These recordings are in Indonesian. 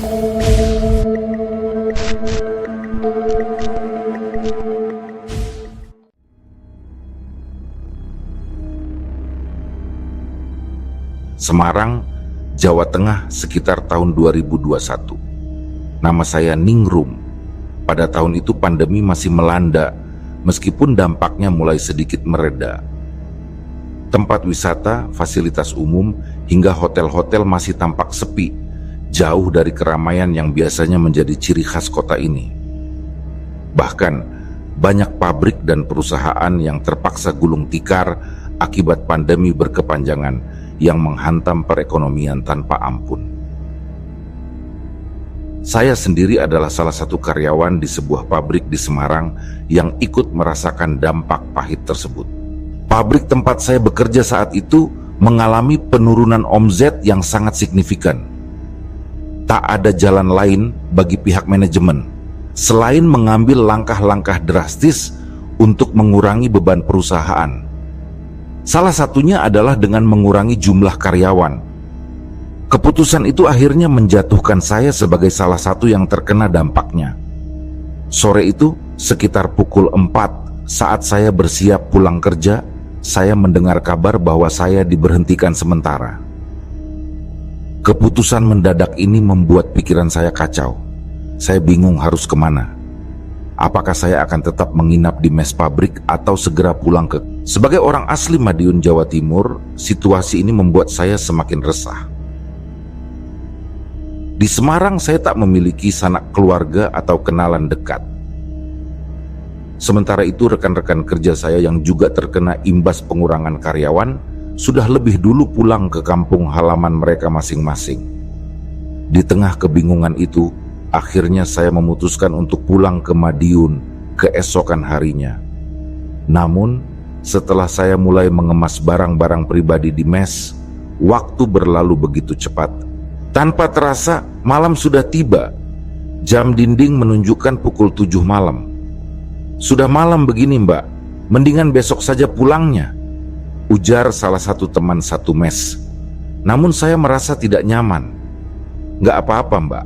Semarang, Jawa Tengah sekitar tahun 2021. Nama saya Ningrum. Pada tahun itu pandemi masih melanda, meskipun dampaknya mulai sedikit mereda. Tempat wisata, fasilitas umum, hingga hotel-hotel masih tampak sepi, jauh dari keramaian yang biasanya menjadi ciri khas kota ini. Bahkan, banyak pabrik dan perusahaan yang terpaksa gulung tikar akibat pandemi berkepanjangan yang menghantam perekonomian tanpa ampun. Saya sendiri adalah salah satu karyawan di sebuah pabrik di Semarang yang ikut merasakan dampak pahit tersebut. Pabrik tempat saya bekerja saat itu mengalami penurunan omzet yang sangat signifikan. Tak ada jalan lain bagi pihak manajemen selain mengambil langkah-langkah drastis untuk mengurangi beban perusahaan. Salah satunya adalah dengan mengurangi jumlah karyawan. Keputusan itu akhirnya menjatuhkan saya sebagai salah satu yang terkena dampaknya. Sore itu, sekitar pukul 4 saat saya bersiap pulang kerja, saya mendengar kabar bahwa saya diberhentikan sementara. Keputusan mendadak ini membuat pikiran saya kacau. Saya bingung harus kemana. Apakah saya akan tetap menginap di mes pabrik atau segera pulang ke... Sebagai orang asli Madiun, Jawa Timur, situasi ini membuat saya semakin resah. Di Semarang saya tak memiliki sanak keluarga atau kenalan dekat. Sementara itu rekan-rekan kerja saya yang juga terkena imbas pengurangan karyawan sudah lebih dulu pulang ke kampung halaman mereka masing-masing. Di tengah kebingungan itu, akhirnya saya memutuskan untuk pulang ke Madiun keesokan harinya. Namun, setelah saya mulai mengemas barang-barang pribadi di mes, waktu berlalu begitu cepat. Tanpa terasa, malam sudah tiba. Jam dinding menunjukkan pukul 7 malam. "Sudah malam begini, Mbak. Mendingan besok saja pulangnya," ujar salah satu teman satu mes. Namun saya merasa tidak nyaman. "Nggak apa-apa, Mbak.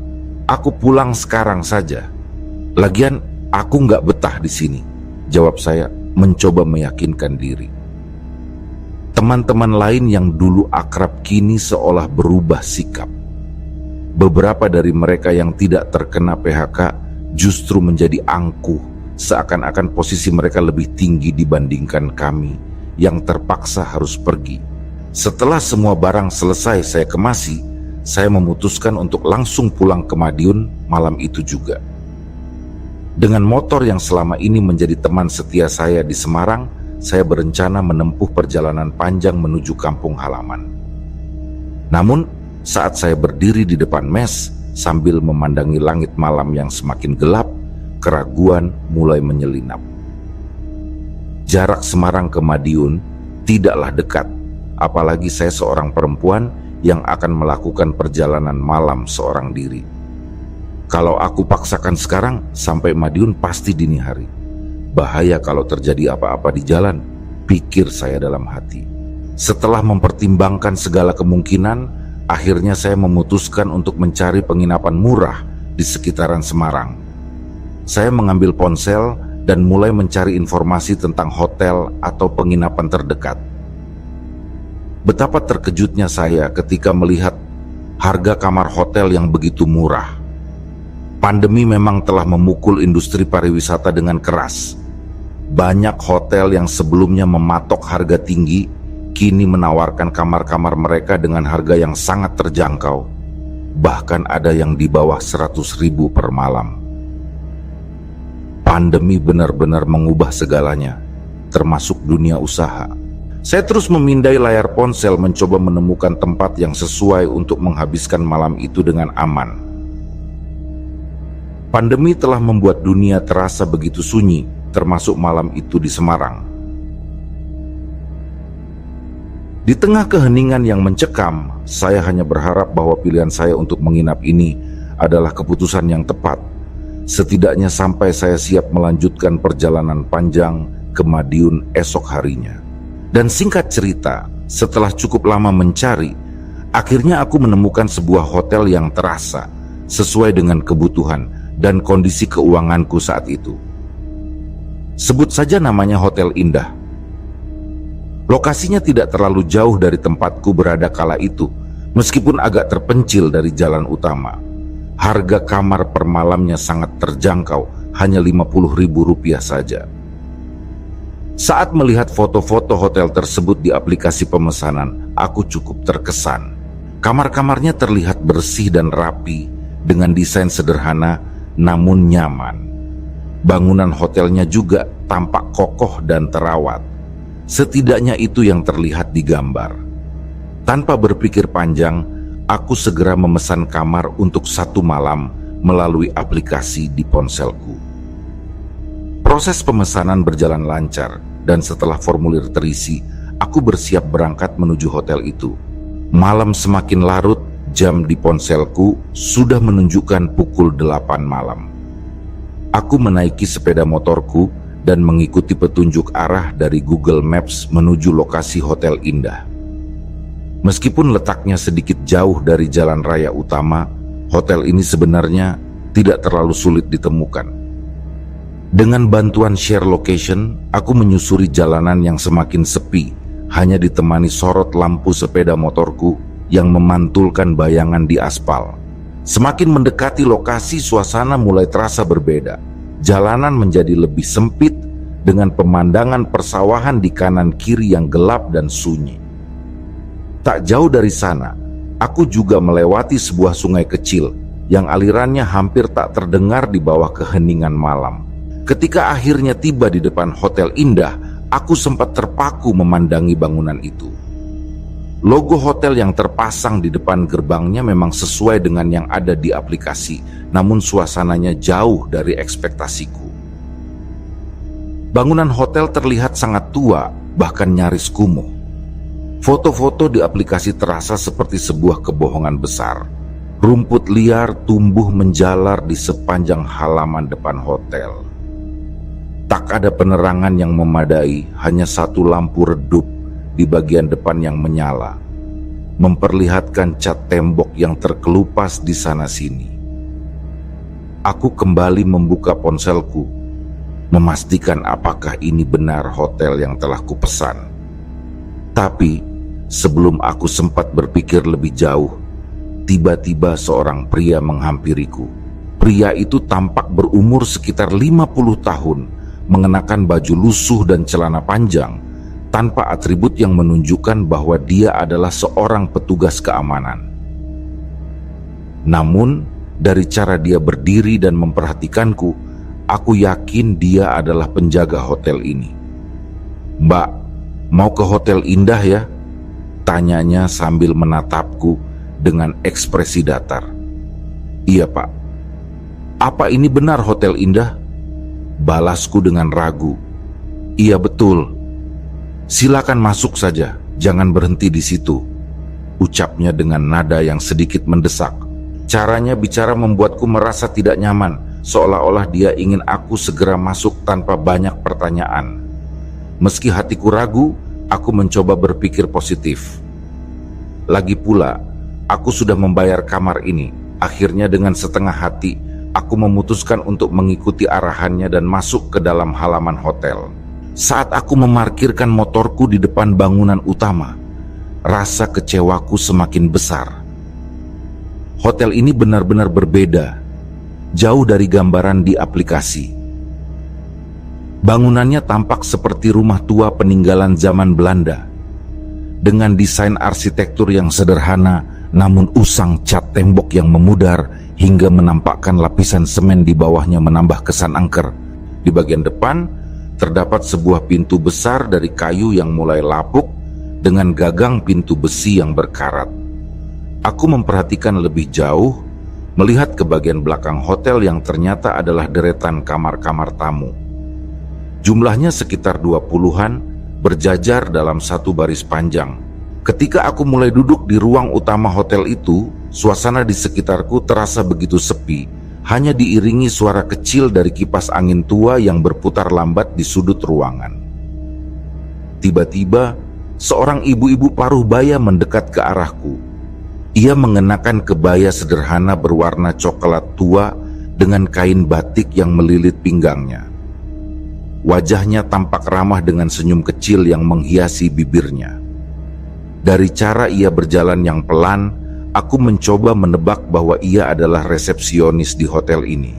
Aku pulang sekarang saja. Lagian aku nggak betah di sini," jawab saya, mencoba meyakinkan diri. Teman-teman lain yang dulu akrab kini seolah berubah sikap. Beberapa dari mereka yang tidak terkena PHK justru menjadi angkuh, seakan-akan posisi mereka lebih tinggi dibandingkan kami yang terpaksa harus pergi. Setelah semua barang selesai saya kemasi, saya memutuskan untuk langsung pulang ke Madiun malam itu juga. Dengan motor yang selama ini menjadi teman setia saya di Semarang, saya berencana menempuh perjalanan panjang menuju kampung halaman. Namun, saat saya berdiri di depan mes sambil memandangi langit malam yang semakin gelap, keraguan mulai menyelinap. Jarak Semarang ke Madiun tidaklah dekat, apalagi saya seorang perempuan yang akan melakukan perjalanan malam seorang diri. Kalau aku paksakan sekarang, sampai Madiun pasti dini hari. Bahaya kalau terjadi apa-apa di jalan, pikir saya dalam hati. Setelah mempertimbangkan segala kemungkinan, akhirnya saya memutuskan untuk mencari penginapan murah di sekitaran Semarang. Saya mengambil ponsel dan mulai mencari informasi tentang hotel atau penginapan terdekat. Betapa terkejutnya saya ketika melihat harga kamar hotel yang begitu murah. Pandemi memang telah memukul industri pariwisata dengan keras. Banyak hotel yang sebelumnya mematok harga tinggi, kini menawarkan kamar-kamar mereka dengan harga yang sangat terjangkau. Bahkan ada yang di bawah 100.000 per malam. Pandemi benar-benar mengubah segalanya, termasuk dunia usaha. Saya terus memindai layar ponsel mencoba menemukan tempat yang sesuai untuk menghabiskan malam itu dengan aman. Pandemi telah membuat dunia terasa begitu sunyi, termasuk malam itu di Semarang. Di tengah keheningan yang mencekam, saya hanya berharap bahwa pilihan saya untuk menginap ini adalah keputusan yang tepat. Setidaknya sampai saya siap melanjutkan perjalanan panjang ke Madiun esok harinya. Dan singkat cerita, setelah cukup lama mencari, akhirnya aku menemukan sebuah hotel yang terasa sesuai dengan kebutuhan dan kondisi keuanganku saat itu. Sebut saja namanya Hotel Indah. Lokasinya tidak terlalu jauh dari tempatku berada kala itu, meskipun agak terpencil dari jalan utama. Harga kamar per malamnya sangat terjangkau, hanya Rp50.000 saja. Saat melihat foto-foto hotel tersebut di aplikasi pemesanan, aku cukup terkesan. Kamar-kamarnya terlihat bersih dan rapi, dengan desain sederhana namun nyaman. Bangunan hotelnya juga tampak kokoh dan terawat. Setidaknya itu yang terlihat di gambar. Tanpa berpikir panjang, aku segera memesan kamar untuk 1 malam melalui aplikasi di ponselku. Proses pemesanan berjalan lancar, dan setelah formulir terisi, aku bersiap berangkat menuju hotel itu. Malam semakin larut, jam di ponselku sudah menunjukkan pukul 8 malam. Aku menaiki sepeda motorku dan mengikuti petunjuk arah dari Google Maps menuju lokasi Hotel Indah. Meskipun letaknya sedikit jauh dari jalan raya utama, hotel ini sebenarnya tidak terlalu sulit ditemukan. Dengan bantuan share location, aku menyusuri jalanan yang semakin sepi, hanya ditemani sorot lampu sepeda motorku yang memantulkan bayangan di aspal. Semakin mendekati lokasi, suasana mulai terasa berbeda. Jalanan menjadi lebih sempit dengan pemandangan persawahan di kanan kiri yang gelap dan sunyi. Tak jauh dari sana, aku juga melewati sebuah sungai kecil yang alirannya hampir tak terdengar di bawah keheningan malam. Ketika akhirnya tiba di depan Hotel Indah, aku sempat terpaku memandangi bangunan itu. Logo hotel yang terpasang di depan gerbangnya memang sesuai dengan yang ada di aplikasi, namun suasananya jauh dari ekspektasiku. Bangunan hotel terlihat sangat tua, bahkan nyaris kumuh. Foto-foto di aplikasi terasa seperti sebuah kebohongan besar. Rumput liar tumbuh menjalar di sepanjang halaman depan hotel. Tak ada penerangan yang memadai, hanya satu lampu redup di bagian depan yang menyala, memperlihatkan cat tembok yang terkelupas di sana-sini. Aku kembali membuka ponselku, memastikan apakah ini benar hotel yang telah kupesan. Tapi sebelum aku sempat berpikir lebih jauh, tiba-tiba seorang pria menghampiriku. Pria itu tampak berumur sekitar 50 tahun, mengenakan baju lusuh dan celana panjang, tanpa atribut yang menunjukkan bahwa dia adalah seorang petugas keamanan. Namun, dari cara dia berdiri dan memperhatikanku, aku yakin dia adalah penjaga hotel ini. "Mbak, mau ke Hotel Indah ya?" tanyanya sambil menatapku dengan ekspresi datar. "Iya, Pak." "Apa ini benar Hotel Indah?" balasku dengan ragu. "Iya betul. Silakan masuk saja, jangan berhenti di situ," ucapnya dengan nada yang sedikit mendesak. Caranya bicara membuatku merasa tidak nyaman, seolah-olah dia ingin aku segera masuk tanpa banyak pertanyaan. Meski hatiku ragu, aku mencoba berpikir positif. Lagi pula, aku sudah membayar kamar ini. Akhirnya dengan setengah hati, aku memutuskan untuk mengikuti arahannya dan masuk ke dalam halaman hotel. Saat aku memarkirkan motorku di depan bangunan utama, rasa kecewaku semakin besar. Hotel ini benar-benar berbeda, jauh dari gambaran di aplikasi. Bangunannya tampak seperti rumah tua peninggalan zaman Belanda, dengan desain arsitektur yang sederhana, namun usang cat tembok yang memudar hingga menampakkan lapisan semen di bawahnya menambah kesan angker. Di bagian depan, terdapat sebuah pintu besar dari kayu yang mulai lapuk dengan gagang pintu besi yang berkarat. Aku memperhatikan lebih jauh, melihat ke bagian belakang hotel yang ternyata adalah deretan kamar-kamar tamu. Jumlahnya sekitar 20-an, berjajar dalam satu baris panjang. Ketika aku mulai duduk di ruang utama hotel itu, suasana di sekitarku terasa begitu sepi, hanya diiringi suara kecil dari kipas angin tua yang berputar lambat di sudut ruangan. Tiba-tiba, seorang ibu-ibu paruh baya mendekat ke arahku. Ia mengenakan kebaya sederhana berwarna coklat tua dengan kain batik yang melilit pinggangnya. Wajahnya tampak ramah dengan senyum kecil yang menghiasi bibirnya. Dari cara ia berjalan yang pelan, aku mencoba menebak bahwa ia adalah resepsionis di hotel ini.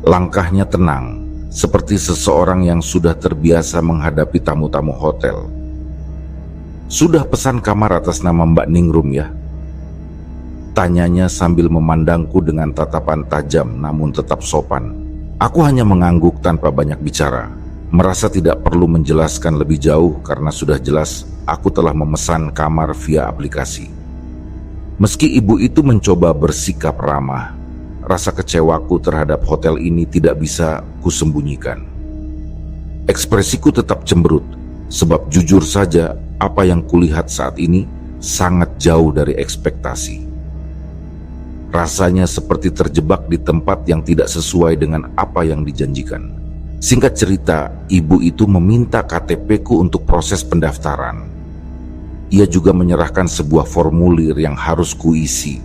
Langkahnya tenang, seperti seseorang yang sudah terbiasa menghadapi tamu-tamu hotel. "Sudah pesan kamar atas nama Mbak Ningrum ya?" tanyanya sambil memandangku dengan tatapan tajam namun tetap sopan. Aku hanya mengangguk tanpa banyak bicara, merasa tidak perlu menjelaskan lebih jauh karena sudah jelas aku telah memesan kamar via aplikasi. Meski ibu itu mencoba bersikap ramah, rasa kecewaku terhadap hotel ini tidak bisa kusembunyikan. Ekspresiku tetap cemberut, sebab jujur saja apa yang kulihat saat ini sangat jauh dari ekspektasi. Rasanya seperti terjebak di tempat yang tidak sesuai dengan apa yang dijanjikan. Singkat cerita, ibu itu meminta KTP-ku untuk proses pendaftaran. Ia juga menyerahkan sebuah formulir yang harus kuisi.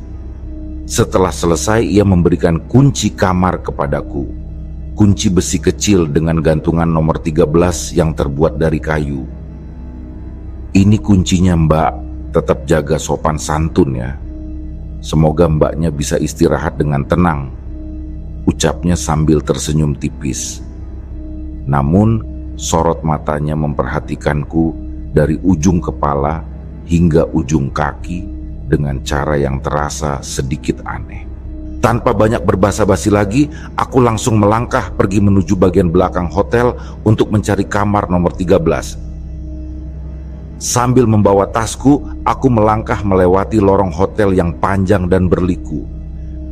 Setelah selesai, ia memberikan kunci kamar kepadaku. Kunci besi kecil dengan gantungan nomor 13 yang terbuat dari kayu. "Ini kuncinya, Mbak. Tetap jaga sopan santun ya. Semoga mbaknya bisa istirahat dengan tenang," ucapnya sambil tersenyum tipis. Namun, sorot matanya memperhatikanku dari ujung kepala hingga ujung kaki dengan cara yang terasa sedikit aneh. Tanpa banyak berbasa-basi lagi, aku langsung melangkah pergi menuju bagian belakang hotel untuk mencari kamar nomor 13. Sambil membawa tasku, aku melangkah melewati lorong hotel yang panjang dan berliku.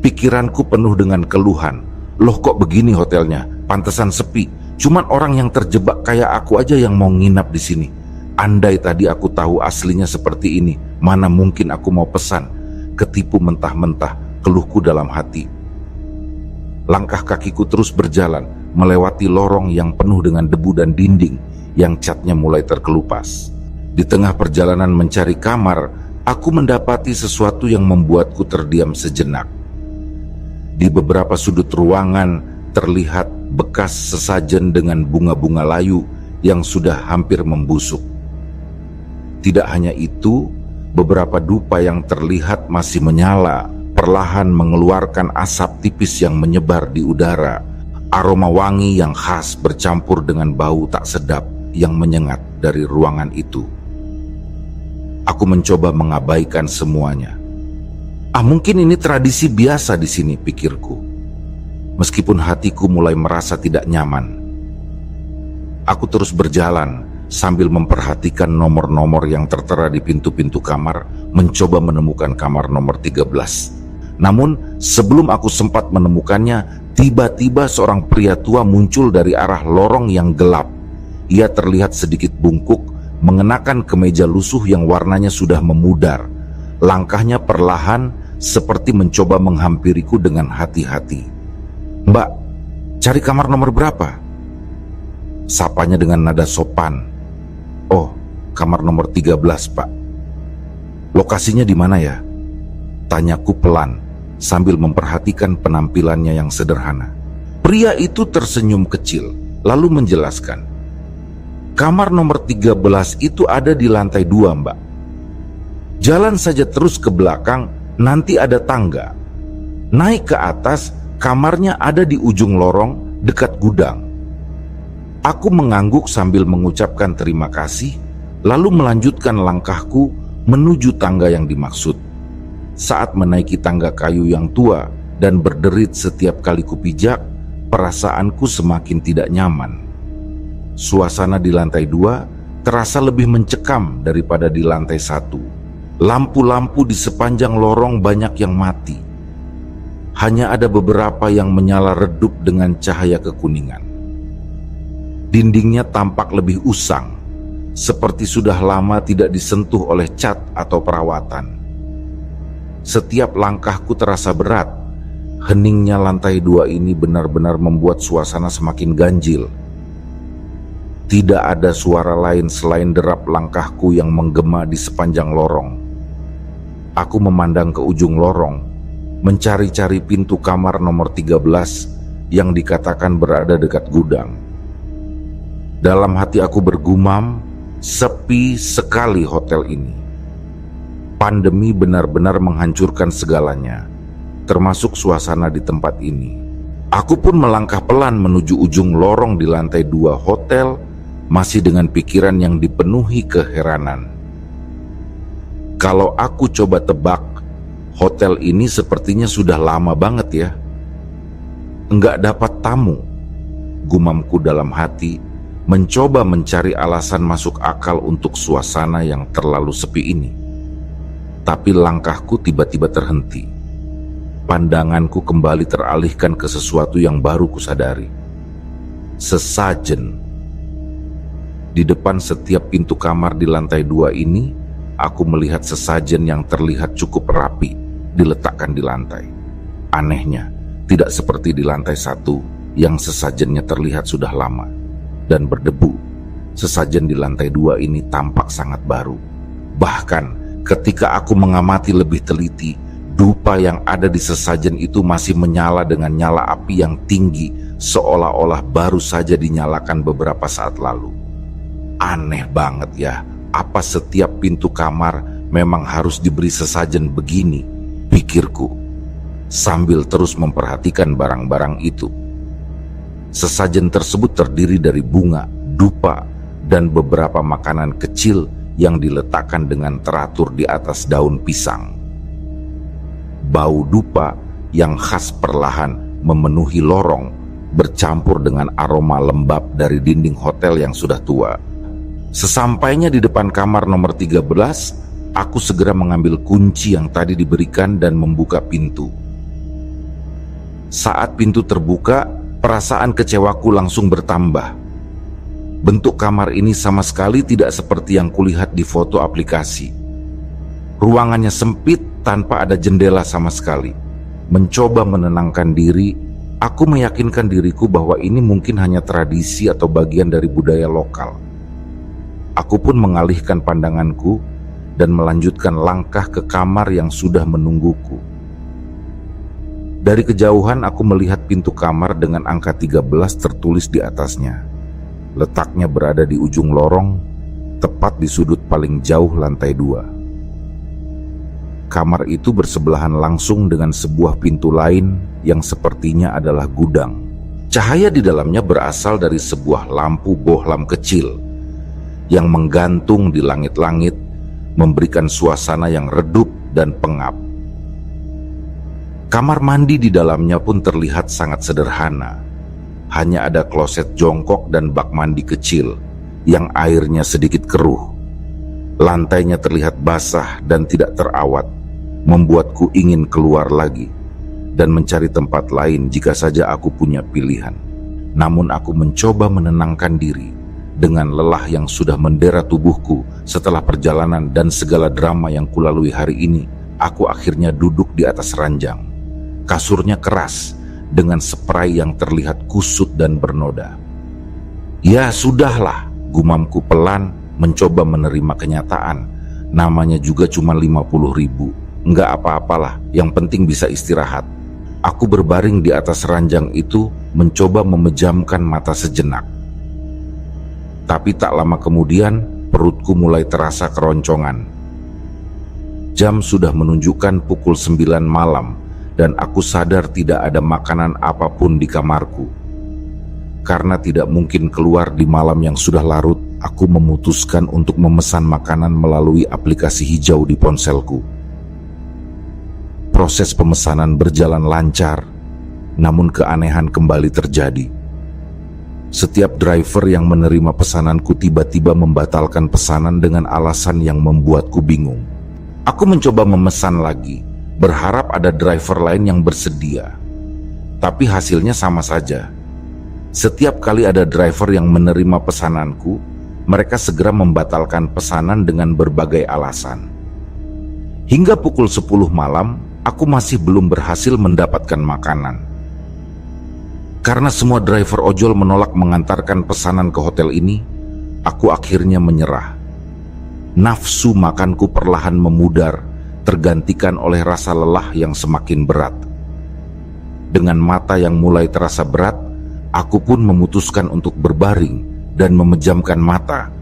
Pikiranku penuh dengan keluhan. Loh, kok begini hotelnya? Pantesan sepi. Cuman orang yang terjebak kayak aku aja yang mau nginap di sini. Andai tadi aku tahu aslinya seperti ini, mana mungkin aku mau pesan. Ketipu mentah-mentah, keluhku dalam hati. Langkah kakiku terus berjalan, melewati lorong yang penuh dengan debu dan dinding yang catnya mulai terkelupas. Di tengah perjalanan mencari kamar, aku mendapati sesuatu yang membuatku terdiam sejenak. Di beberapa sudut ruangan terlihat bekas sesajen dengan bunga-bunga layu yang sudah hampir membusuk. Tidak hanya itu, beberapa dupa yang terlihat masih menyala, perlahan mengeluarkan asap tipis yang menyebar di udara. Aroma wangi yang khas bercampur dengan bau tak sedap yang menyengat dari ruangan itu. Aku mencoba mengabaikan semuanya. Mungkin ini tradisi biasa di sini, pikirku. Meskipun hatiku mulai merasa tidak nyaman. Aku terus berjalan sambil memperhatikan nomor-nomor yang tertera di pintu-pintu kamar, mencoba menemukan kamar nomor 13. Namun, sebelum aku sempat menemukannya, tiba-tiba seorang pria tua muncul dari arah lorong yang gelap. Ia terlihat sedikit bungkuk, mengenakan kemeja lusuh yang warnanya sudah memudar. Langkahnya perlahan, seperti mencoba menghampiriku dengan hati-hati. "Mbak, cari kamar nomor berapa?" Sapanya dengan nada sopan. "Oh, kamar nomor 13, Pak." "Lokasinya di mana ya?" tanyaku pelan, sambil memperhatikan penampilannya yang sederhana. Pria itu tersenyum kecil, lalu menjelaskan, "Kamar nomor 13 itu ada di lantai 2, Mbak. Jalan saja terus ke belakang, nanti ada tangga. Naik ke atas, kamarnya ada di ujung lorong dekat gudang." Aku mengangguk sambil mengucapkan terima kasih, lalu melanjutkan langkahku menuju tangga yang dimaksud. Saat menaiki tangga kayu yang tua dan berderit setiap kali kupijak, perasaanku semakin tidak nyaman. Suasana di lantai 2 terasa lebih mencekam daripada di lantai 1. Lampu-lampu di sepanjang lorong banyak yang mati. Hanya ada beberapa yang menyala redup dengan cahaya kekuningan. Dindingnya tampak lebih usang, seperti sudah lama tidak disentuh oleh cat atau perawatan. Setiap langkahku terasa berat. Heningnya lantai 2 ini benar-benar membuat suasana semakin ganjil. Tidak ada suara lain selain derap langkahku yang menggema di sepanjang lorong. Aku memandang ke ujung lorong, mencari-cari pintu kamar nomor 13 yang dikatakan berada dekat gudang. Dalam hati aku bergumam, sepi sekali hotel ini. Pandemi benar-benar menghancurkan segalanya, termasuk suasana di tempat ini. Aku pun melangkah pelan menuju ujung lorong di lantai 2 hotel, masih dengan pikiran yang dipenuhi keheranan. Kalau aku coba tebak, hotel ini sepertinya sudah lama banget ya. Enggak dapat tamu, gumamku dalam hati, mencoba mencari alasan masuk akal untuk suasana yang terlalu sepi ini. Tapi langkahku tiba-tiba terhenti. Pandanganku kembali teralihkan ke sesuatu yang baru kusadari. Sesajen. Di depan setiap pintu kamar di lantai 2 ini, aku melihat sesajen yang terlihat cukup rapi diletakkan di lantai. Anehnya, tidak seperti di lantai 1 yang sesajennya terlihat sudah lama dan berdebu. Sesajen di lantai 2 ini tampak sangat baru. Bahkan ketika aku mengamati lebih teliti, dupa yang ada di sesajen itu masih menyala dengan nyala api yang tinggi, seolah-olah baru saja dinyalakan beberapa saat lalu. Aneh banget ya, apa setiap pintu kamar memang harus diberi sesajen begini, pikirku, sambil terus memperhatikan barang-barang itu. Sesajen tersebut terdiri dari bunga, dupa, dan beberapa makanan kecil yang diletakkan dengan teratur di atas daun pisang. Bau dupa yang khas perlahan memenuhi lorong, bercampur dengan aroma lembab dari dinding hotel yang sudah tua. Sesampainya di depan kamar nomor 13, aku segera mengambil kunci yang tadi diberikan dan membuka pintu. Saat pintu terbuka, perasaan kecewaku langsung bertambah. Bentuk kamar ini sama sekali tidak seperti yang kulihat di foto aplikasi. Ruangannya sempit tanpa ada jendela sama sekali. Mencoba menenangkan diri, aku meyakinkan diriku bahwa ini mungkin hanya tradisi atau bagian dari budaya lokal. Aku pun mengalihkan pandanganku dan melanjutkan langkah ke kamar yang sudah menungguku. Dari kejauhan aku melihat pintu kamar dengan angka 13 tertulis di atasnya. Letaknya berada di ujung lorong, tepat di sudut paling jauh lantai 2. Kamar itu bersebelahan langsung dengan sebuah pintu lain yang sepertinya adalah gudang. Cahaya di dalamnya berasal dari sebuah lampu bohlam kecil yang menggantung di langit-langit, memberikan suasana yang redup dan pengap. Kamar mandi di dalamnya pun terlihat sangat sederhana. Hanya ada kloset jongkok dan bak mandi kecil yang airnya sedikit keruh. Lantainya terlihat basah dan tidak terawat, membuatku ingin keluar lagi dan mencari tempat lain jika saja aku punya pilihan. Namun aku mencoba menenangkan diri. Dengan lelah yang sudah mendera tubuhku setelah perjalanan dan segala drama yang kulalui hari ini, aku akhirnya duduk di atas ranjang. Kasurnya keras, dengan spray yang terlihat kusut dan bernoda. Ya sudahlah, gumamku pelan, mencoba menerima kenyataan. Namanya juga cuma 50.000, enggak apa-apalah, yang penting bisa istirahat. Aku berbaring di atas ranjang itu, mencoba memejamkan mata sejenak. Tapi tak lama kemudian, perutku mulai terasa keroncongan. Jam sudah menunjukkan pukul 9 malam, dan aku sadar tidak ada makanan apapun di kamarku. Karena tidak mungkin keluar di malam yang sudah larut, aku memutuskan untuk memesan makanan melalui aplikasi hijau di ponselku. Proses pemesanan berjalan lancar, namun keanehan kembali terjadi. Setiap driver yang menerima pesananku tiba-tiba membatalkan pesanan dengan alasan yang membuatku bingung. Aku mencoba memesan lagi, berharap ada driver lain yang bersedia. Tapi hasilnya sama saja. Setiap kali ada driver yang menerima pesananku, mereka segera membatalkan pesanan dengan berbagai alasan. Hingga pukul 10 malam, aku masih belum berhasil mendapatkan makanan. Karena semua driver ojol menolak mengantarkan pesanan ke hotel ini, aku akhirnya menyerah. Nafsu makanku perlahan memudar tergantikan oleh rasa lelah yang semakin berat. Dengan mata yang mulai terasa berat, aku pun memutuskan untuk berbaring dan memejamkan mata,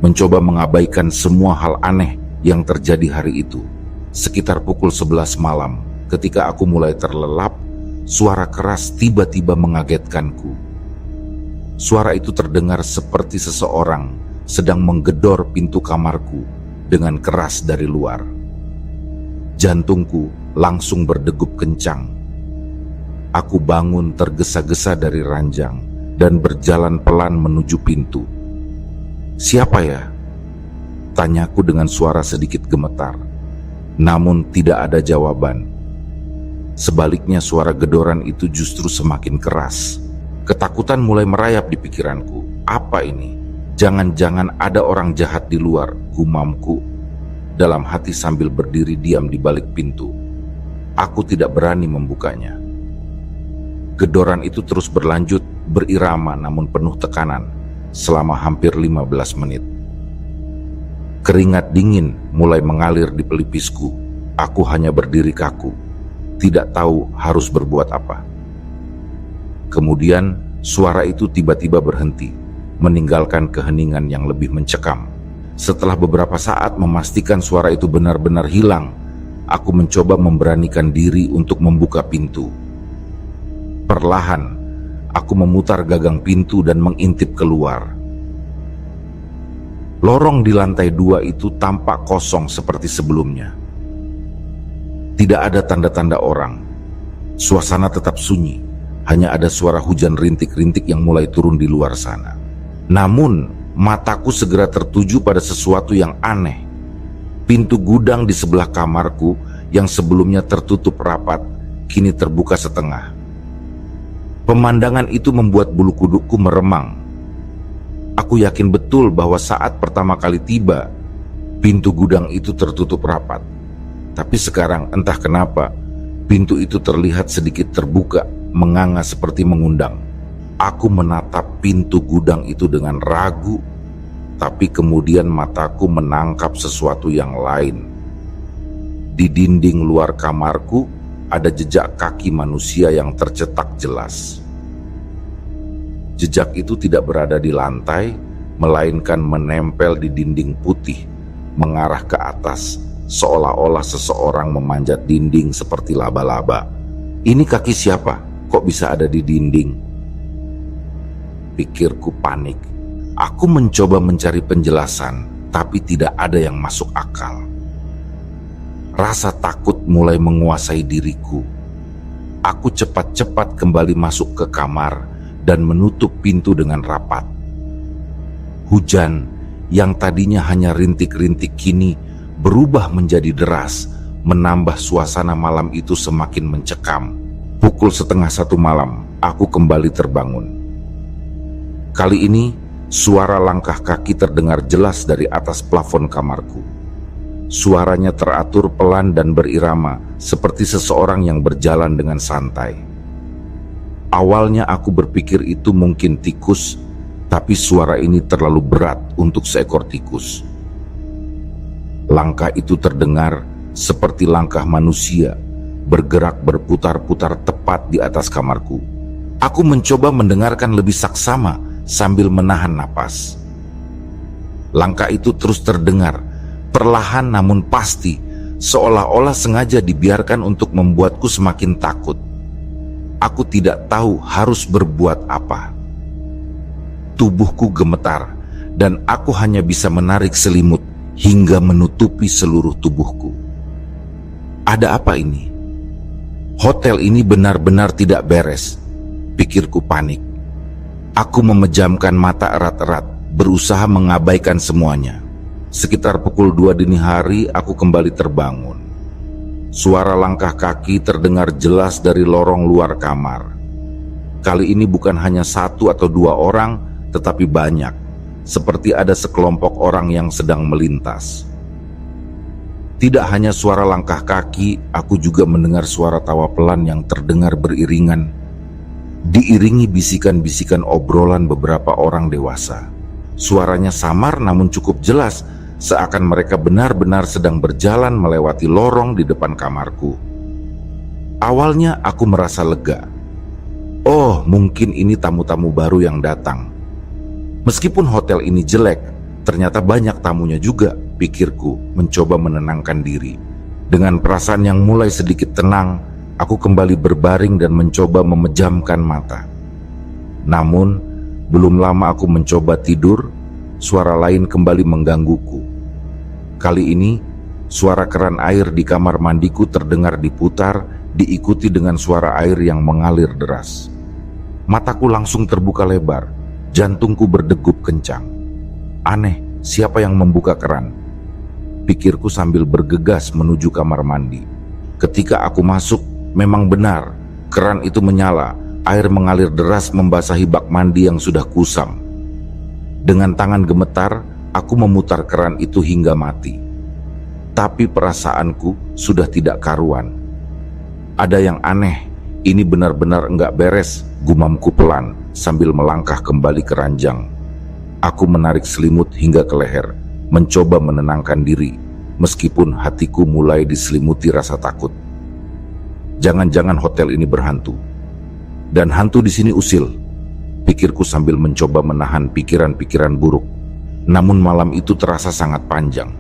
mencoba mengabaikan semua hal aneh yang terjadi hari itu. Sekitar pukul 11 malam, ketika aku mulai terlelap, suara keras tiba-tiba mengagetkanku. Suara itu terdengar seperti seseorang sedang menggedor pintu kamarku dengan keras dari luar. Jantungku langsung berdegup kencang. Aku bangun tergesa-gesa dari ranjang dan berjalan pelan menuju pintu. "Siapa ya?" tanyaku dengan suara sedikit gemetar. Namun tidak ada jawaban. Sebaliknya suara gedoran itu justru semakin keras. Ketakutan mulai merayap di pikiranku. Apa ini? Jangan-jangan ada orang jahat di luar, gumamku dalam hati sambil berdiri diam di balik pintu. Aku tidak berani membukanya. Gedoran itu terus berlanjut, berirama namun penuh tekanan, selama hampir 15 menit. Keringat dingin mulai mengalir di pelipisku. Aku hanya berdiri kaku, tidak tahu harus berbuat apa. Kemudian suara itu tiba-tiba berhenti, meninggalkan keheningan yang lebih mencekam. Setelah beberapa saat memastikan suara itu benar-benar hilang, aku mencoba memberanikan diri untuk membuka pintu. Perlahan, aku memutar gagang pintu dan mengintip keluar. Lorong di lantai 2 itu tampak kosong seperti sebelumnya. Tidak ada tanda-tanda orang. Suasana tetap sunyi, hanya ada suara hujan rintik-rintik yang mulai turun di luar sana. Namun, mataku segera tertuju pada sesuatu yang aneh. Pintu gudang di sebelah kamarku yang sebelumnya tertutup rapat, kini terbuka setengah. Pemandangan itu membuat bulu kudukku meremang. Aku yakin betul bahwa saat pertama kali tiba, pintu gudang itu tertutup rapat. Tapi sekarang entah kenapa, pintu itu terlihat sedikit terbuka, menganga seperti mengundang. Aku menatap pintu gudang itu dengan ragu, tapi kemudian mataku menangkap sesuatu yang lain. Di dinding luar kamarku, ada jejak kaki manusia yang tercetak jelas. Jejak itu tidak berada di lantai, melainkan menempel di dinding putih, mengarah ke atas, seolah-olah seseorang memanjat dinding seperti laba-laba. Ini kaki siapa? Kok bisa ada di dinding? Pikirku panik. Aku mencoba mencari penjelasan, tapi tidak ada yang masuk akal. Rasa takut mulai menguasai diriku. Aku cepat-cepat kembali masuk ke kamar dan menutup pintu dengan rapat. Hujan yang tadinya hanya rintik-rintik kini berubah menjadi deras, menambah suasana malam itu semakin mencekam. Pukul 12:30 malam, aku kembali terbangun. Kali ini, suara langkah kaki terdengar jelas dari atas plafon kamarku. Suaranya teratur pelan dan berirama, seperti seseorang yang berjalan dengan santai. Awalnya aku berpikir itu mungkin tikus, tapi suara ini terlalu berat untuk seekor tikus. Langkah itu terdengar seperti langkah manusia, bergerak berputar-putar tepat di atas kamarku. Aku mencoba mendengarkan lebih saksama sambil menahan napas. Langkah itu terus terdengar, perlahan namun pasti, seolah-olah sengaja dibiarkan untuk membuatku semakin takut. Aku tidak tahu harus berbuat apa. Tubuhku gemetar, dan aku hanya bisa menarik selimut hingga menutupi seluruh tubuhku. Ada apa ini? Hotel ini benar-benar tidak beres, pikirku panik. Aku memejamkan mata erat-erat, berusaha mengabaikan semuanya. Sekitar pukul 2 dini hari, aku kembali terbangun. Suara langkah kaki terdengar jelas dari lorong luar kamar. Kali ini bukan hanya 1 atau 2 orang, tetapi banyak, seperti ada sekelompok orang yang sedang melintas. Tidak hanya suara langkah kaki, aku juga mendengar suara tawa pelan yang terdengar beriringan, diiringi bisikan-bisikan obrolan beberapa orang dewasa. Suaranya samar namun cukup jelas, seakan mereka benar-benar sedang berjalan melewati lorong di depan kamarku. Awalnya aku merasa lega. Oh, mungkin ini tamu-tamu baru yang datang. Meskipun hotel ini jelek, ternyata banyak tamunya juga, pikirku mencoba menenangkan diri. Dengan perasaan yang mulai sedikit tenang, aku kembali berbaring dan mencoba memejamkan mata. Namun, belum lama aku mencoba tidur, suara lain kembali menggangguku. Kali ini, suara keran air di kamar mandiku terdengar diputar, diikuti dengan suara air yang mengalir deras. Mataku langsung terbuka lebar, jantungku berdegup kencang. Aneh, siapa yang membuka keran? Pikirku sambil bergegas menuju kamar mandi. Ketika aku masuk, memang benar, keran itu menyala. Air mengalir deras membasahi bak mandi yang sudah kusam. Dengan tangan gemetar, aku memutar keran itu hingga mati. Tapi perasaanku sudah tidak karuan. Ada yang aneh, ini benar-benar enggak beres, gumamku pelan sambil melangkah kembali ke ranjang. Aku menarik selimut hingga ke leher, mencoba menenangkan diri, meskipun hatiku mulai diselimuti rasa takut. Jangan-jangan hotel ini berhantu. Dan hantu di sini usil, pikirku sambil mencoba menahan pikiran-pikiran buruk. Namun malam itu terasa sangat panjang.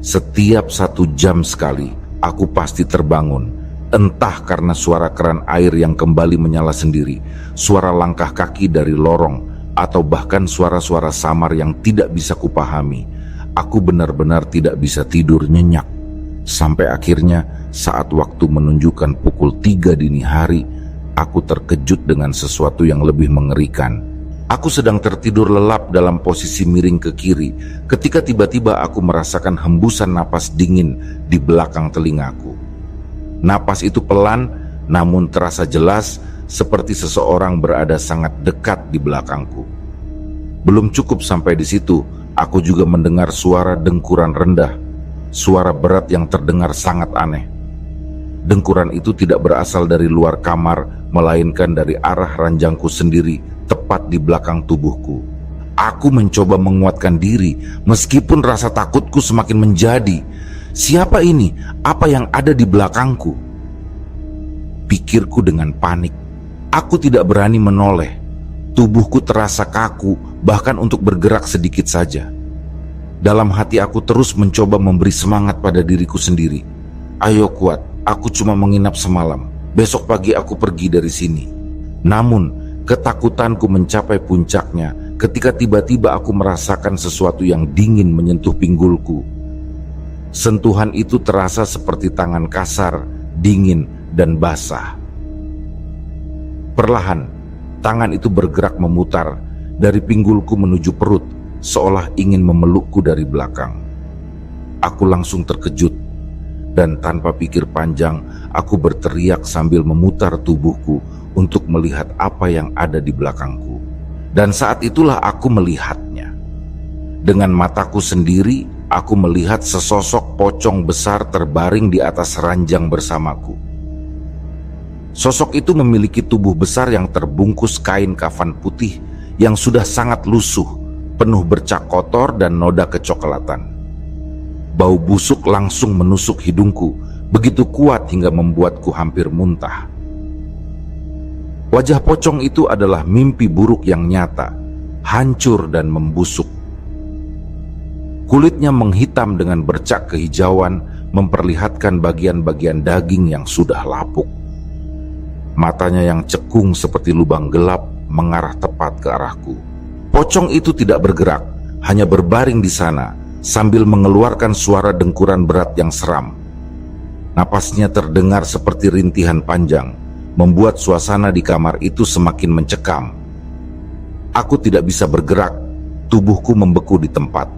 Setiap 1 jam sekali, aku pasti terbangun. Entah karena suara keran air yang kembali menyala sendiri, suara langkah kaki dari lorong, atau bahkan suara-suara samar yang tidak bisa kupahami. Aku benar-benar tidak bisa tidur nyenyak. Sampai akhirnya saat waktu menunjukkan pukul 3 dini hari, aku terkejut dengan sesuatu yang lebih mengerikan. Aku sedang tertidur lelap dalam posisi miring ke kiri ketika tiba-tiba aku merasakan hembusan napas dingin di belakang telingaku. Napas itu pelan namun terasa jelas, seperti seseorang berada sangat dekat di belakangku. Belum cukup sampai di situ, aku juga mendengar suara dengkuran rendah, suara berat yang terdengar sangat aneh. Dengkuran itu tidak berasal dari luar kamar, melainkan dari arah ranjangku sendiri, tepat di belakang tubuhku. Aku mencoba menguatkan diri, meskipun rasa takutku semakin menjadi. Siapa ini? Apa yang ada di belakangku? Pikirku dengan panik. Aku tidak berani menoleh. Tubuhku terasa kaku, bahkan untuk bergerak sedikit saja. Dalam hati aku terus mencoba memberi semangat pada diriku sendiri. Ayo kuat, aku cuma menginap semalam. Besok pagi aku pergi dari sini. Namun, ketakutanku mencapai puncaknya ketika tiba-tiba aku merasakan sesuatu yang dingin menyentuh pinggulku. Sentuhan itu terasa seperti tangan kasar, dingin, dan basah. Perlahan, tangan itu bergerak memutar dari pinggulku menuju perut, seolah ingin memelukku dari belakang. Aku langsung terkejut, dan tanpa pikir panjang, aku berteriak sambil memutar tubuhku untuk melihat apa yang ada di belakangku. Dan saat itulah aku melihatnya. Dengan mataku sendiri, aku melihat sesosok pocong besar terbaring di atas ranjang bersamaku. Sosok itu memiliki tubuh besar yang terbungkus kain kafan putih yang sudah sangat lusuh, penuh bercak kotor dan noda kecoklatan. Bau busuk langsung menusuk hidungku, begitu kuat hingga membuatku hampir muntah. Wajah pocong itu adalah mimpi buruk yang nyata, hancur dan membusuk. Kulitnya menghitam dengan bercak kehijauan, memperlihatkan bagian-bagian daging yang sudah lapuk. Matanya yang cekung seperti lubang gelap mengarah tepat ke arahku. Pocong itu tidak bergerak, hanya berbaring di sana sambil mengeluarkan suara dengkuran berat yang seram. Napasnya terdengar seperti rintihan panjang, membuat suasana di kamar itu semakin mencekam. Aku tidak bisa bergerak, tubuhku membeku di tempat.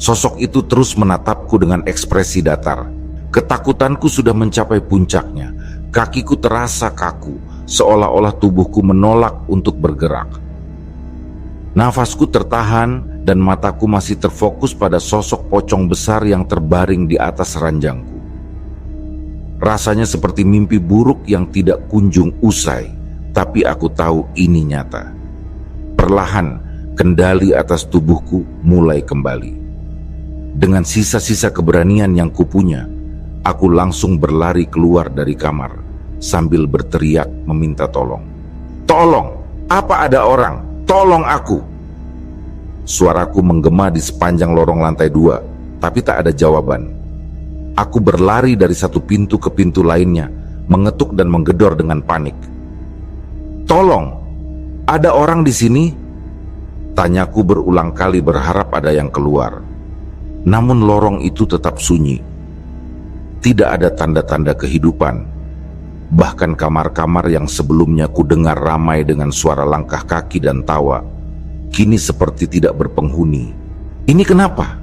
Sosok itu terus menatapku dengan ekspresi datar. Ketakutanku sudah mencapai puncaknya. Kakiku terasa kaku, seolah-olah tubuhku menolak untuk bergerak. Nafasku tertahan dan mataku masih terfokus pada sosok pocong besar yang terbaring di atas ranjangku. Rasanya seperti mimpi buruk yang tidak kunjung usai, tapi aku tahu ini nyata. Perlahan, Kendali atas tubuhku mulai kembali. Dengan sisa-sisa keberanian yang kupunya, aku langsung berlari keluar dari kamar sambil berteriak meminta tolong. "Tolong! Apa ada orang? Tolong aku!" Suaraku menggema di sepanjang lorong lantai 2, tapi tak ada jawaban. Aku berlari dari satu pintu ke pintu lainnya, mengetuk dan menggedor dengan panik. "Tolong! Ada orang di sini?" Tanyaku berulang kali berharap ada yang keluar. Namun lorong itu tetap sunyi. Tidak ada tanda-tanda kehidupan. Bahkan kamar-kamar yang sebelumnya ku dengar ramai dengan suara langkah kaki dan tawa, kini seperti tidak berpenghuni. Ini kenapa?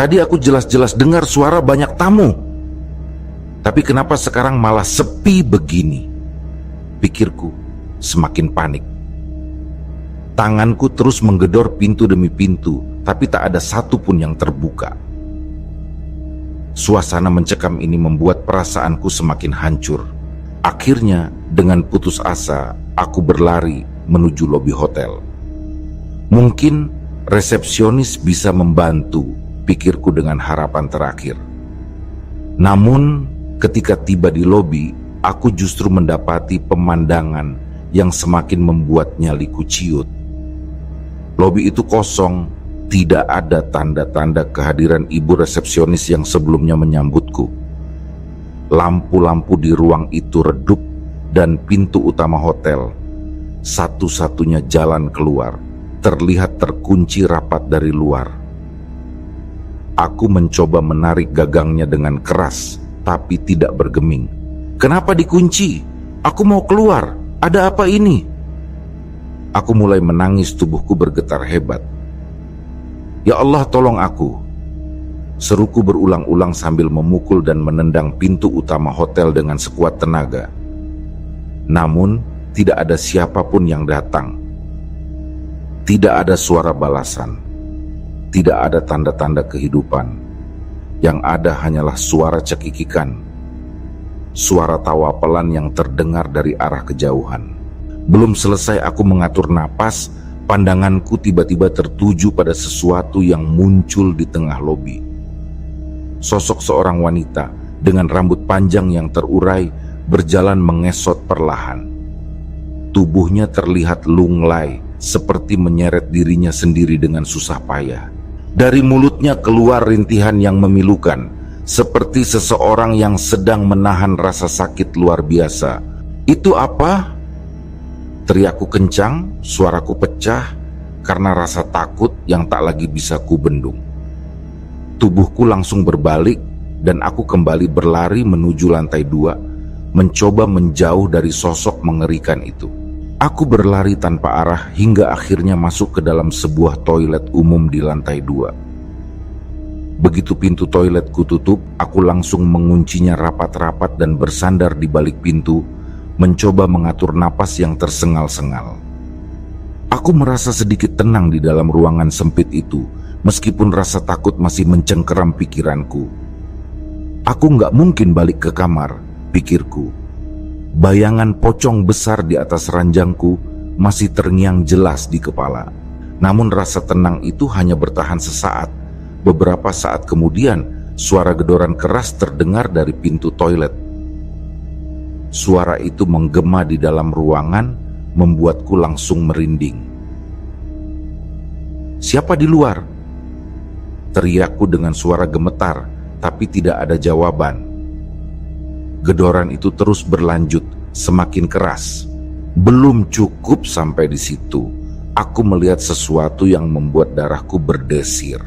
Tadi aku jelas-jelas dengar suara banyak tamu. Tapi kenapa sekarang malah sepi begini? Pikirku semakin panik. Tanganku terus menggedor pintu demi pintu, tapi tak ada satu pun yang terbuka. Suasana mencekam ini membuat perasaanku semakin hancur. Akhirnya, dengan putus asa, aku berlari menuju lobi hotel. Mungkin resepsionis bisa membantu, pikirku dengan harapan terakhir. Namun, ketika tiba di lobi, aku justru mendapati pemandangan yang semakin membuat nyaliku ciut. Lobi itu kosong, tidak ada tanda-tanda kehadiran ibu resepsionis yang sebelumnya menyambutku. Lampu-lampu di ruang itu redup dan pintu utama hotel, satu-satunya jalan keluar, terlihat terkunci rapat dari luar. Aku mencoba menarik gagangnya dengan keras, tapi tidak bergeming. "Kenapa dikunci? Aku mau keluar. Ada apa ini?" Aku mulai menangis, tubuhku bergetar hebat. "Ya Allah, tolong aku!" Seruku berulang-ulang sambil memukul dan menendang pintu utama hotel dengan sekuat tenaga. Namun, tidak ada siapapun yang datang. Tidak ada suara balasan. Tidak ada tanda-tanda kehidupan. Yang ada hanyalah suara cekikikan. Suara tawa pelan yang terdengar dari arah kejauhan. Belum selesai aku mengatur napas, pandanganku tiba-tiba tertuju pada sesuatu yang muncul di tengah lobi. Sosok seorang wanita dengan rambut panjang yang terurai berjalan mengesot perlahan. Tubuhnya terlihat lunglai, seperti menyeret dirinya sendiri dengan susah payah. Dari mulutnya keluar rintihan yang memilukan, seperti seseorang yang sedang menahan rasa sakit luar biasa. "Itu apa?" Teriakku kencang, suaraku pecah karena rasa takut yang tak lagi bisa kubendung. Tubuhku langsung berbalik dan aku kembali berlari menuju lantai 2, mencoba menjauh dari sosok mengerikan itu. Aku berlari tanpa arah hingga akhirnya masuk ke dalam sebuah toilet umum di lantai 2. Begitu pintu toilet kututup, aku langsung menguncinya rapat-rapat dan bersandar di balik pintu, mencoba mengatur napas yang tersengal-sengal. Aku merasa sedikit tenang di dalam ruangan sempit itu, meskipun rasa takut masih mencengkeram pikiranku. Aku nggak mungkin balik ke kamar, pikirku. Bayangan pocong besar di atas ranjangku masih terngiang jelas di kepala. Namun rasa tenang itu hanya bertahan sesaat. Beberapa saat kemudian, suara gedoran keras terdengar dari pintu toilet. Suara itu menggema di dalam ruangan, membuatku langsung merinding. "Siapa di luar?" Teriakku dengan suara gemetar, tapi tidak ada jawaban. Gedoran itu terus berlanjut, semakin keras. Belum cukup sampai di situ, aku melihat sesuatu yang membuat darahku berdesir.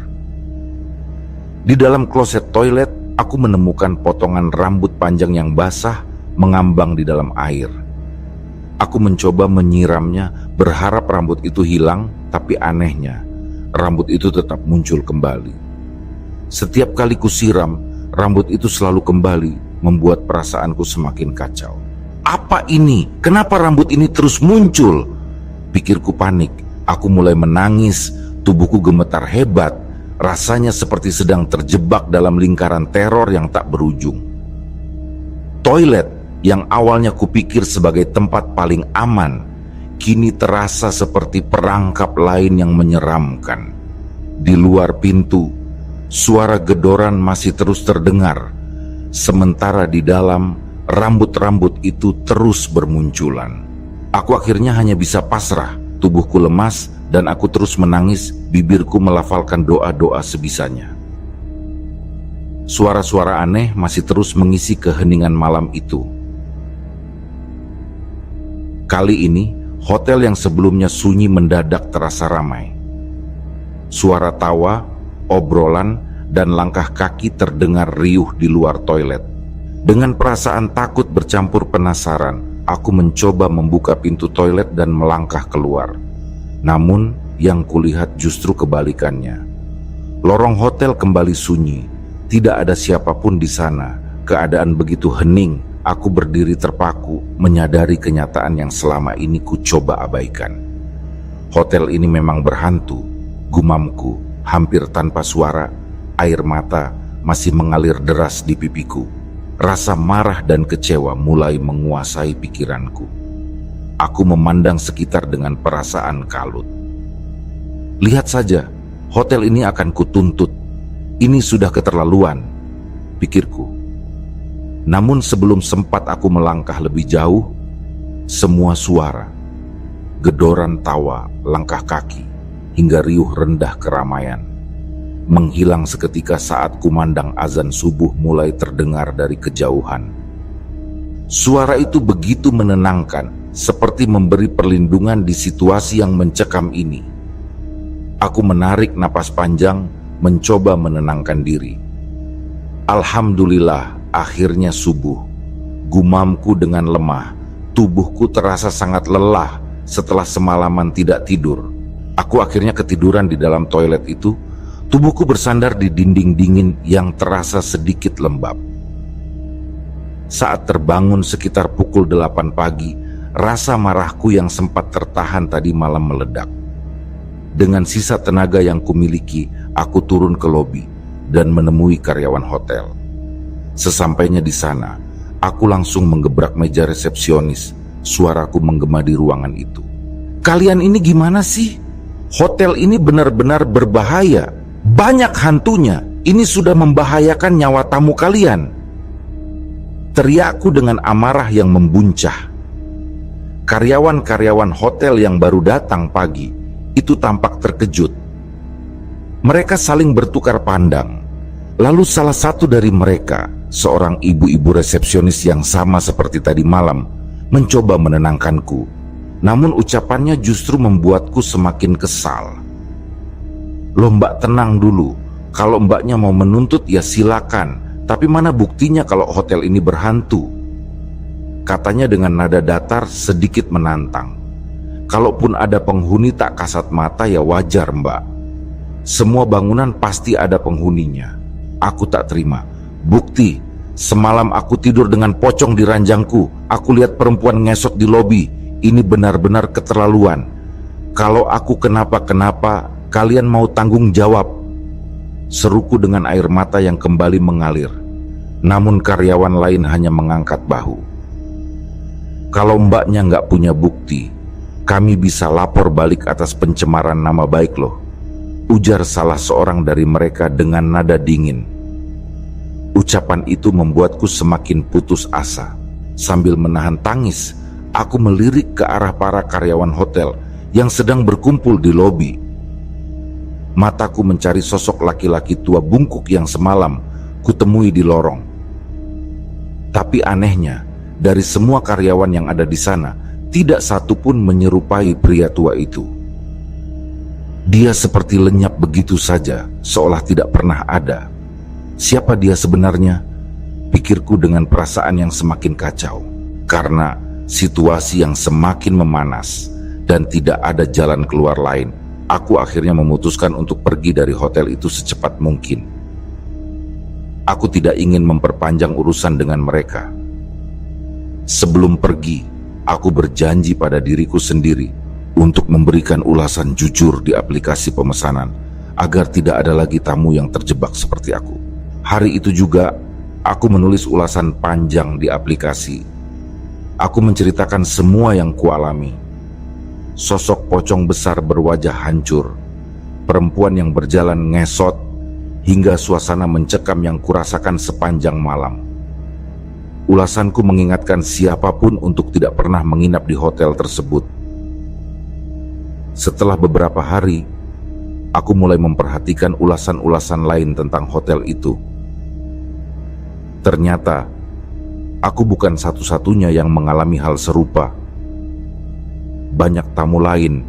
Di dalam kloset toilet, aku menemukan potongan rambut panjang yang basah mengambang di dalam air. Aku mencoba menyiramnya, berharap rambut itu hilang, tapi anehnya, rambut itu tetap muncul kembali. Setiap kali kusiram, rambut itu selalu kembali, membuat perasaanku semakin kacau. "Apa ini? Kenapa rambut ini terus muncul?" Pikirku panik. Aku mulai menangis, tubuhku gemetar hebat, rasanya seperti sedang terjebak dalam lingkaran teror yang tak berujung. Toilet yang awalnya kupikir sebagai tempat paling aman, kini terasa seperti perangkap lain yang menyeramkan. Di luar pintu, suara gedoran masih terus terdengar, sementara di dalam, rambut-rambut itu terus bermunculan. Aku akhirnya hanya bisa pasrah, tubuhku lemas, dan aku terus menangis, bibirku melafalkan doa-doa sebisanya. Suara-suara aneh masih terus mengisi keheningan malam itu. Kali ini, hotel yang sebelumnya sunyi mendadak terasa ramai. Suara tawa, obrolan, dan langkah kaki terdengar riuh di luar toilet. Dengan perasaan takut bercampur penasaran, aku mencoba membuka pintu toilet dan melangkah keluar. Namun, yang kulihat justru kebalikannya. Lorong hotel kembali sunyi. Tidak ada siapapun di sana. Keadaan begitu hening, aku berdiri terpaku, menyadari kenyataan yang selama ini ku coba abaikan. Hotel ini memang berhantu, gumamku, hampir tanpa suara. Air mata masih mengalir deras di pipiku. Rasa marah dan kecewa mulai menguasai pikiranku. Aku memandang sekitar dengan perasaan kalut. Lihat saja, hotel ini akan kutuntut. Ini sudah keterlaluan, pikirku. Namun sebelum sempat aku melangkah lebih jauh, semua suara, gedoran tawa, langkah kaki, hingga riuh rendah keramaian, menghilang seketika saat kumandang azan subuh mulai terdengar dari kejauhan. Suara itu begitu menenangkan, seperti memberi perlindungan di situasi yang mencekam ini. Aku menarik napas panjang, mencoba menenangkan diri. Alhamdulillah, akhirnya subuh. Gumamku dengan lemah, tubuhku terasa sangat lelah setelah semalaman tidak tidur. Aku akhirnya ketiduran di dalam toilet itu. Tubuhku bersandar di dinding dingin yang terasa sedikit lembab. Saat terbangun sekitar pukul 8 pagi, rasa marahku yang sempat tertahan tadi malam meledak. Dengan sisa tenaga yang kumiliki, aku turun ke lobi dan menemui karyawan hotel. Sesampainya di sana, aku langsung menggebrak meja resepsionis. Suaraku menggema di ruangan itu. "Kalian ini gimana sih? Hotel ini benar-benar berbahaya. Banyak hantunya. Ini sudah membahayakan nyawa tamu kalian." Teriakku dengan amarah yang membuncah. Karyawan-karyawan hotel yang baru datang pagi itu tampak terkejut. Mereka saling bertukar pandang. Lalu salah satu dari mereka, seorang ibu-ibu resepsionis yang sama seperti tadi malam, mencoba menenangkanku. Namun ucapannya justru membuatku semakin kesal. "Loh mbak, tenang dulu. Kalau mbaknya mau menuntut ya silakan. Tapi mana buktinya kalau hotel ini berhantu?" Katanya dengan nada datar sedikit menantang. "Kalaupun ada penghuni tak kasat mata ya wajar mbak. Semua bangunan pasti ada penghuninya." Aku tak terima. "Bukti, semalam aku tidur dengan pocong di ranjangku. Aku lihat perempuan ngesot di lobi. Ini benar-benar keterlaluan. Kalau aku kenapa-kenapa, kalian mau tanggung jawab." Seruku dengan air mata yang kembali mengalir. Namun karyawan lain hanya mengangkat bahu. "Kalau mbaknya nggak punya bukti, kami bisa lapor balik atas pencemaran nama baik loh," ujar salah seorang dari mereka dengan nada dingin. Ucapan itu membuatku semakin putus asa. Sambil menahan tangis, aku melirik ke arah para karyawan hotel yang sedang berkumpul di lobi. Mataku mencari sosok laki-laki tua bungkuk yang semalam kutemui di lorong. Tapi anehnya, dari semua karyawan yang ada di sana, tidak satu pun menyerupai pria tua itu. Dia seperti lenyap begitu saja, seolah tidak pernah ada. Siapa dia sebenarnya? Pikirku dengan perasaan yang semakin kacau. Karena situasi yang semakin memanas dan tidak ada jalan keluar lain, aku akhirnya memutuskan untuk pergi dari hotel itu secepat mungkin. Aku tidak ingin memperpanjang urusan dengan mereka. Sebelum pergi, aku berjanji pada diriku sendiri untuk memberikan ulasan jujur di aplikasi pemesanan agar tidak ada lagi tamu yang terjebak seperti aku. Hari itu juga, aku menulis ulasan panjang di aplikasi. Aku menceritakan semua yang kualami. sosok pocong besar berwajah hancur, perempuan yang berjalan ngesot, hingga suasana mencekam yang kurasakan sepanjang malam. Ulasanku mengingatkan siapapun untuk tidak pernah menginap di hotel tersebut. Setelah beberapa hari, aku mulai memperhatikan ulasan-ulasan lain tentang hotel itu. Ternyata, aku bukan satu-satunya yang mengalami hal serupa. Banyak tamu lain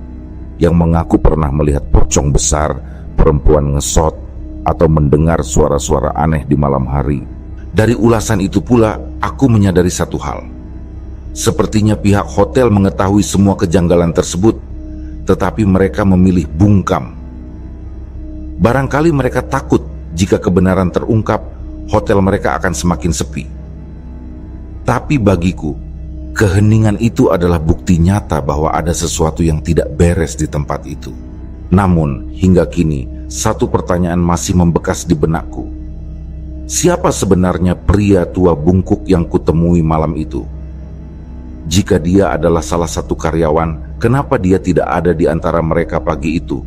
yang mengaku pernah melihat pocong besar, perempuan ngesot, atau mendengar suara-suara aneh di malam hari. Dari ulasan itu pula, aku menyadari satu hal. Sepertinya pihak hotel mengetahui semua kejanggalan tersebut, tetapi mereka memilih bungkam. Barangkali mereka takut jika kebenaran terungkap, hotel mereka akan semakin sepi. Tapi bagiku, keheningan itu adalah bukti nyata bahwa ada sesuatu yang tidak beres di tempat itu. Namun, hingga kini, satu pertanyaan masih membekas di benakku. Siapa sebenarnya pria tua bungkuk yang kutemui malam itu? Jika dia adalah salah satu karyawan, kenapa dia tidak ada di antara mereka pagi itu?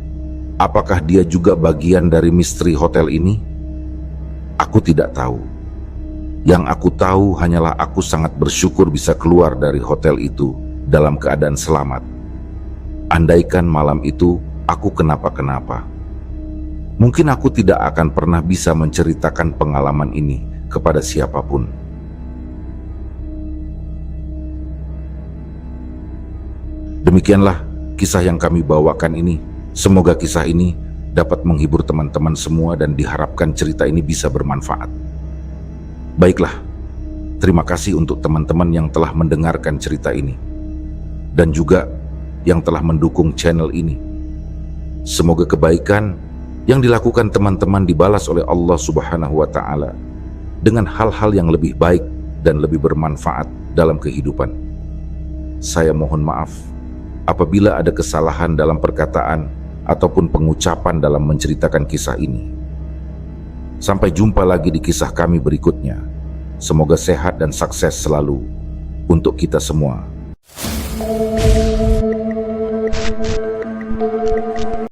Apakah dia juga bagian dari misteri hotel ini? Aku tidak tahu. Yang aku tahu hanyalah aku sangat bersyukur bisa keluar dari hotel itu dalam keadaan selamat. Andaikan malam itu aku kenapa-kenapa, mungkin aku tidak akan pernah bisa menceritakan pengalaman ini kepada siapapun. Demikianlah kisah yang kami bawakan ini. Semoga kisah ini dapat menghibur teman-teman semua dan diharapkan cerita ini bisa bermanfaat. Baiklah, terima kasih untuk teman-teman yang telah mendengarkan cerita ini dan juga yang telah mendukung channel ini. Semoga kebaikan yang dilakukan teman-teman dibalas oleh Allah Subhanahu wa Ta'ala dengan hal-hal yang lebih baik dan lebih bermanfaat dalam kehidupan. Saya mohon maaf apabila ada kesalahan dalam perkataan ataupun pengucapan dalam menceritakan kisah ini. Sampai jumpa lagi di kisah kami berikutnya. Semoga sehat dan sukses selalu untuk kita semua.